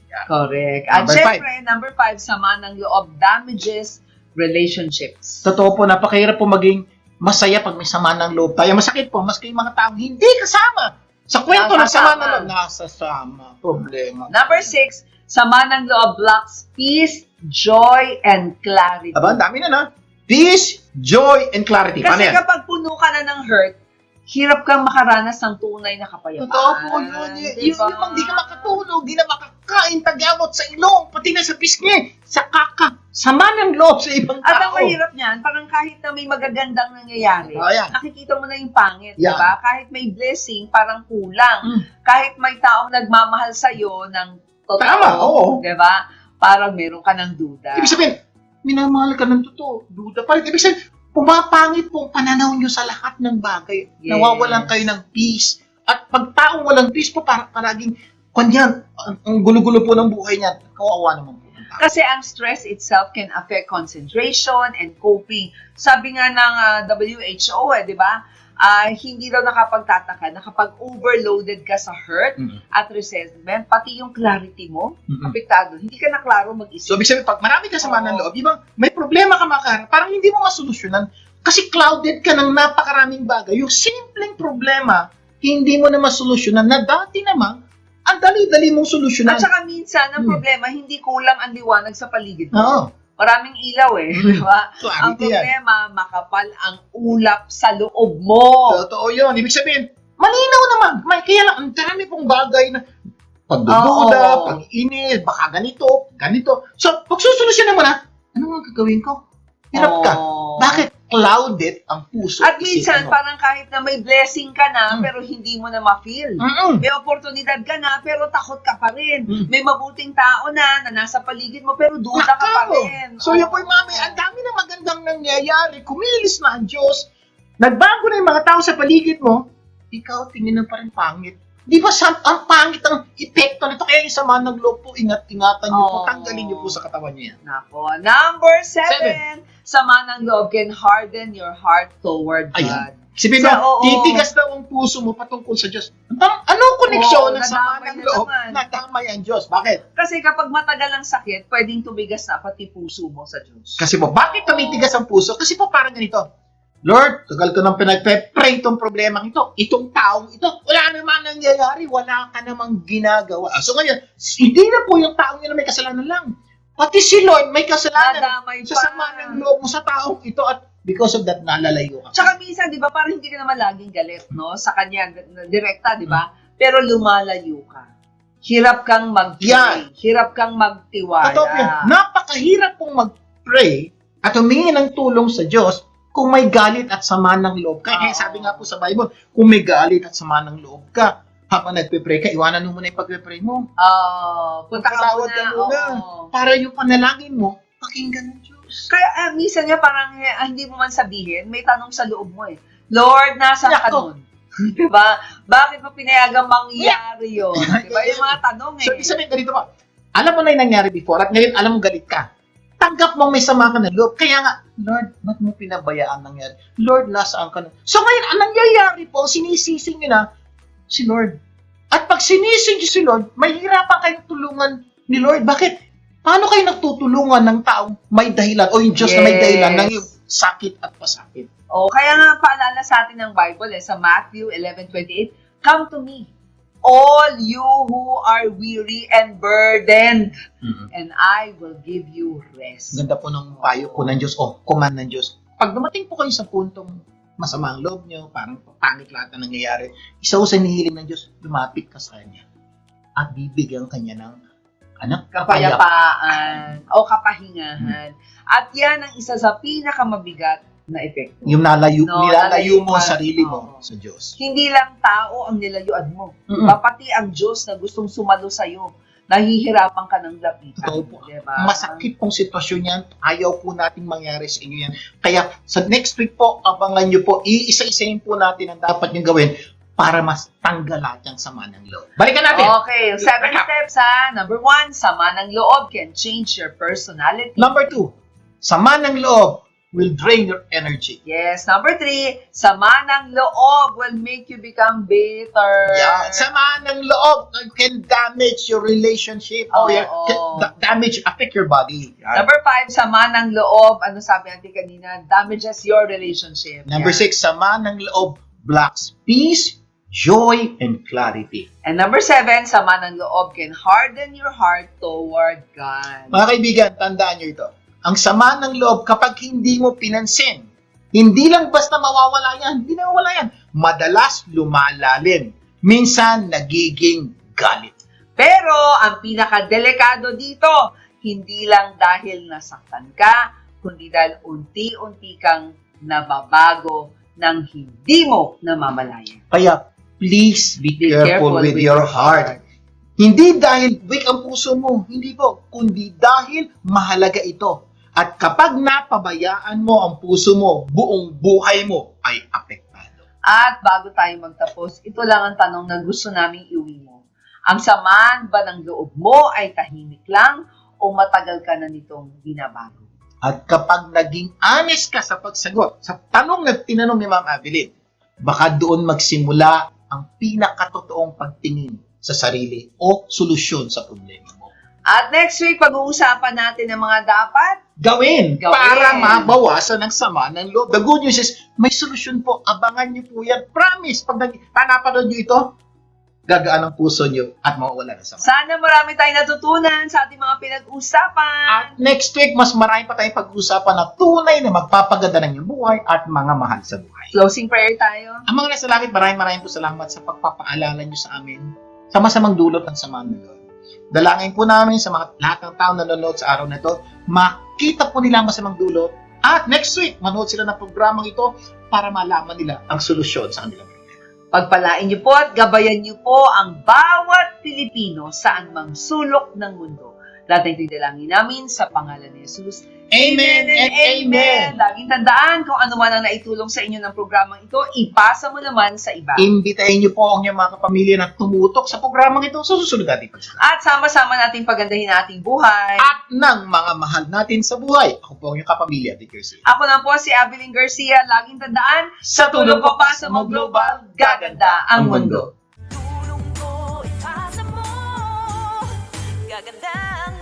Yeah. Correct. At syempre, number 5, sama ng loob damages relationships. Totoo po, napakahirap po maging masaya pag may sama ng loob tayo. Masakit po, maski yung mga taong hindi kasama. Sa kwento ng sama ng loob, nasasama. Problema. Number 6, sama ng loob blocks peace, joy, and clarity. Aba, ang dami na. Peace, joy, and clarity. Kasi kapag puno ka na ng hurt, hirap kang makaranas ng tunay na kapayapaan. Totoo po yun. Diba? Yung di ka makatulog, di na makakain, tagyawat sa ilong, pati na sa pisngi, sa kaka, sama ng loob sa ibang tao. At ang mahirap niyan, parang kahit na may magagandang nangyayari, nakikita mo na yung pangit, diba? Kahit may blessing, parang kulang. Kahit may taong nagmamahal sa'yo ng totoo, diba? Parang meron ka ng duda. Ibig sabihin, minamahal ka ng totoo, duda pa rin. Ibig sabihin, pumapangit po ang pananaw nyo sa lahat ng bagay. Nawawalan kayo ng peace, At pag taong walang peace po, paraging, kanyan, ang gulo-gulo po ng buhay niya. Kawawa naman po ng tao. Kasi ang stress itself can affect concentration and coping. Sabi nga ng WHO, di ba? Hindi daw nakapagtataka na kapag overloaded ka sa hurt at resentment, pati yung clarity mo, apektado. Hindi ka na klaro mag-isip. So, ibig sabihin, pag marami ka sama ng loob, di ba, may problema ka makaharap, parang hindi mo masolusyonan kasi clouded ka ng napakaraming bagay. Yung simpleng problema, hindi mo na masolusyonan na dati naman, ang dali-dali mong solusyonan. At saka minsan, ang problema, hindi kulang ang liwanag sa paligid mo. Oo. Maraming ilaw di ba? Ang Clarity yan. problema, makapal ang ulap sa loob mo. Totoo yun. Ibig sabihin, malinaw naman. Kaya lang, ang dami pong bagay na pagdududa, pag-inis, baka ganito. So, pag susolusyonan mo na, ano ang gagawin ko? Hirap ka. Bakit? Clouded ang puso. At minsan, isipan mo. parang kahit na may blessing ka na, pero hindi mo na ma-feel. May oportunidad ka na, pero takot ka pa rin. May mabuting tao na nasa paligid mo, pero duda ka pa rin. So yun po yung mami, ang dami na magandang nangyayari. Kumilis na ang Diyos. Nagbago na yung mga tao sa paligid mo, ikaw tingin na pa rin pangit. Di ba ang pangit ang epekto nito? Kaya yung sama ng loob po, ingat-ingatan nyo po, tanggalin nyo po sa katawan nyo yan. Nako. Number 7, sama ng loob can harden your heart toward God. Ayan. Sabihin mo, titigas daw ang puso mo patungkol sa Diyos. Anong koneksyon ng sama ng loob? Nadamay ang Diyos. Bakit? Kasi kapag matagal ang sakit, pwedeng tumigas na pati puso mo sa Diyos. Kasi po, bakit tumitigas ang puso? Kasi po parang ganito, Lord, tagal ko nang pinag-pray itong problema ito, itong taong ito, wala naman nangyayari, wala ka namang ginagawa. So ngayon, hindi na po yung taong yun na may kasalanan lang. Pati si Lord may kasalanan sa sama ng loob mo sa taong ito at because of that, nalalayo ka. Tsaka minsan, di ba, parang hindi ka naman laging galit, no? Sa kanya, direkta, di ba? Pero lumalayo ka. Hirap kang mag-pray. Hirap kang magtiwala. Totoo po yan. Napakahirap pong mag-pray at humingi ng tulong sa Diyos kung may galit at sama ng loob ka. Kaya sabi nga po sa Bible, kung may galit at sama ng loob ka, habang nagpe-pray ka, iwanan mo muna yung pagpe-pray mo. Punta ka muna. Para yung panalangin mo, pakinggan ng Diyos. Kaya minsan nga parang hindi mo man sabihin, may tanong sa loob mo eh. Lord, nasaan ka nun? Diba? Bakit mo pinayagang mangyari yun? Diba? Yung mga tanong eh. So, ibig sabihin, ganito pa. Alam mo na yung nangyari before at ngayon alam mo galit ka. Tanggap mo may sama ka ng loob. Kaya nga, Lord, ba't mo pinabayaan nangyari? Lord, nasaan ka na? So ngayon, ang nangyayari po, sinisising nyo na si Lord. At pag sinising nyo si Lord, mahirapan kayong tulungan ni Lord. Bakit? Paano kayo nagtutulungan ng taong may dahilan o yung Diyos na may dahilan ng yung sakit at pasakit? Kaya nga paalala sa atin ng Bible sa Matthew 11:28, come to me, all you who are weary and burdened, and I will give you rest. Ganda po ng payo po ng Diyos o command ng Diyos. Pag dumating po kayo sa puntong masama ang loob nyo, parang pangit lahat na nangyayari, isa sa hinihiling ng Diyos, lumapit ka sa Kanya at bibigyan Kanya ng kapayapaan o kapahingahan. At yan ang isa sa pinakamabigat na epekto. Yung nilalayo mo ka. ang sarili mo sa Diyos. Hindi lang tao ang nilayuan mo. Diba? Pati ang Diyos na gustong sumalo sa'yo, nahihirapan ka ng lapitan. Diba? Masakit pong sitwasyon yan. Ayaw po nating mangyari sa inyo yan. Kaya sa next week po, abangan nyo po, iisa-isayin po natin ang dapat nyo gawin para mas tanggal lahat yung sama ng loob. Balikan natin. Okay, 7 steps Number 1, sama ng loob can change your personality. Number 2, sama ng loob will drain your energy. Yes. Number 3, sama ng loob will make you become bitter. Yeah. Sama ng loob can damage your relationship. Affect your body. Yeah. Number 5, sama ng loob, ano sabi natin kanina, damages your relationship. Number 6, sama ng loob blocks peace, joy, and clarity. And number 7, sama ng loob can harden your heart toward God. Mga kaibigan, tandaan nyo ito. Ang sama ng loob, kapag hindi mo pinansin, hindi lang basta mawawala yan, hindi nawawala yan. Madalas lumalalim. Minsan, nagiging galit. Pero, ang pinakadelikado dito, hindi lang dahil nasaktan ka, kundi dahil unti-unti kang nababago ng hindi mo namamalayan. Kaya, please be careful with your heart. Hindi dahil weak ang puso mo, hindi po, kundi dahil mahalaga ito. At kapag napabayaan mo ang puso mo, buong buhay mo ay apektado. At bago tayo magtapos, ito lang ang tanong na gusto naming iuwi mo. Ang samaan ba ng loob mo ay tahimik lang o matagal ka na nitong binabago? At kapag naging honest ka sa pagsagot sa tanong na tinanong ni Ma'am Avelyn, baka doon magsimula ang pinakatotoong pagtingin sa sarili o solusyon sa problema mo. At next week, pag-uusapan natin ang mga dapat Gawin Gawin. para mabawasan ang sama ng loob. The good news is, may solusyon po. Abangan niyo po yan. Promise, pag napanood niyo ito, gagaan ang puso niyo at mawawala ng sama. Sana marami tayong natutunan sa ating mga pinag-usapan. At next week, mas marami pa tayong pag-usapan na tunay na magpapaganda ng iyong buhay at mga mahal sa buhay. Closing prayer tayo. Ang mga nasa langit, maraming po salamat sa pagpapaalala niyo sa amin sa masamang dulot ng samaan ng loob. Dalangin po namin sa mga lahat ng tao na nanonood sa araw na ito, makita po nila ang masamang dulot at next week, manood sila ng programang ito para malaman nila ang solusyon sa kanilang problema. Pagpalain niyo po at gabayan niyo po ang bawat Pilipino saan mang sulok ng mundo. Lahat ng tinalangin namin sa pangalan ni Jesus. Amen and amen. Laging tandaan kung ano man ang naitulong sa inyo ng programang ito, ipasa mo naman sa iba. Imbitahin niyo po ang inyong mga kapamilya na tumutok sa programang ito sa susunod nating pagsasabi. At sama-sama nating pagandahin ang ating buhay. At ng mga mahal natin sa buhay. Ako po ang inyong kapamilya, Vic Garcia. Ako na po si Avelyn Garcia. Laging tandaan, sa tulong ko pa sa Mo Global, gaganda ang mundo. Tulong ko ipasa mo. Gaganda ang